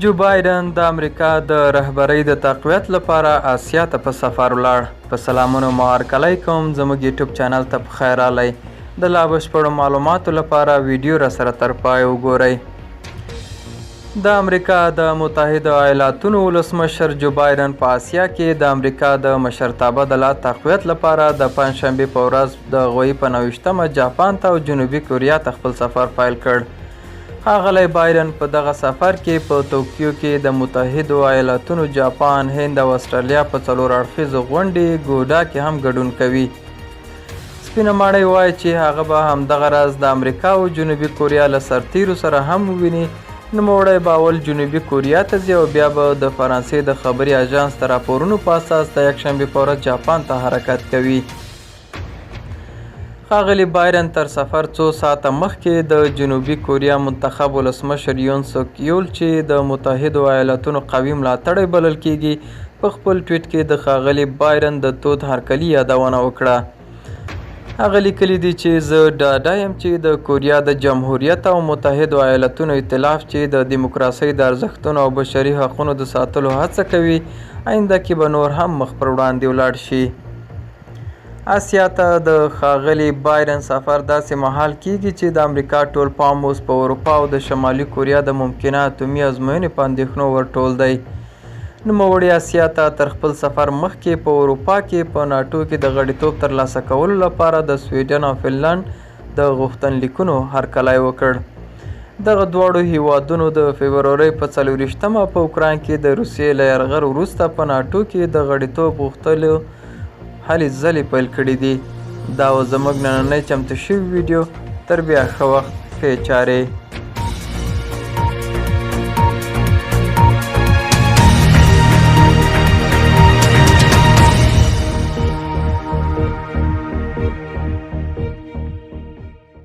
جو بایدن د امریکا د رهبرۍ د تقویت لپاره آسیا ته په سفر ولاړ. په سلامونو مو هرکلی کوم. زموږ یوټیوب چینل ته په خیر راغلی. د لا بشپړو معلوماتو لپاره ویډیو راسره تر پای وګورئ. د امریکا د متحده ایالاتونو ولسمشر جو بایدن په آسیا کې د امریکا د مشرتابه دلات تقویت لپاره د پنجشنبې په ورځ د هغوی په 29مه جاپان ته او جنوبي کوریا ته خپل سفر پیل کړ. ښاغلی بایدن په دغه سفر کې په توکیو کې د متحدو ایالاتونو، جاپان، هند او استرالیا په 4 اړخیزو غونډې ګوډا کې هم ګډون کوي. سپینه ماڼۍ وایي چې هغه به همدغه راز د امریکا او جنوبي کوریا له سرتیرو سره هم وویني. نوموړی به اول جنوبي کوریا ته ځي او بیا به د فرانسې د خبري اژانس د راپورونو په اساس د یکشنبې په ورځ جاپان ته حرکت کوي. ښاغلي بایدن تر سفر څو ساعته مخکې د جنوبي کوریا منتخب ولسمشر یون سوک یول چې د متحدو ایالاتونو قوي ملاتړی بلل کیږي په خپل ټویټ کې د ښاغلي بایدن د تود هرکلي یادونه وکړه. هغه لیکلي دي چې زه ډاډه یم چې د کوریا د جمهوریت او متحدو ایالاتونو ائتلاف چې د دیموکراسۍ د ارزښتونو او بشري حقونو د ساتلو هڅه کوي، آینده کې به نور هم مخ پر وړاندې ولاړ شي. آسیا ته د ښاغلي بایدن سفر داسې مهال کیږي چې د امریکا ټول پام اوس په اروپا او د شمالي کوریا د ممکنه اتومي ازموینې په اندېښنو ورټول دی. نوموړي آسیا ته تر خپل سفر مخکې په اروپا کې په ناټو کې د غړیتوب ترلاسه کولو لپاره د سویډن او فنلنډ د غوښتنلیکونو هرکلی وکړ. دغه دواړو هیوادونو د فبرورۍ په 24مه په اوکراین کې د روسیې له یرغل وروسته په ناټو کې د غړیتوب غوښتلو هلې ځلې پیل کړي دي. دا و زموږ نننۍ چمتو شوي ویډیو. تر بیا ښه وخت، ښې چارې.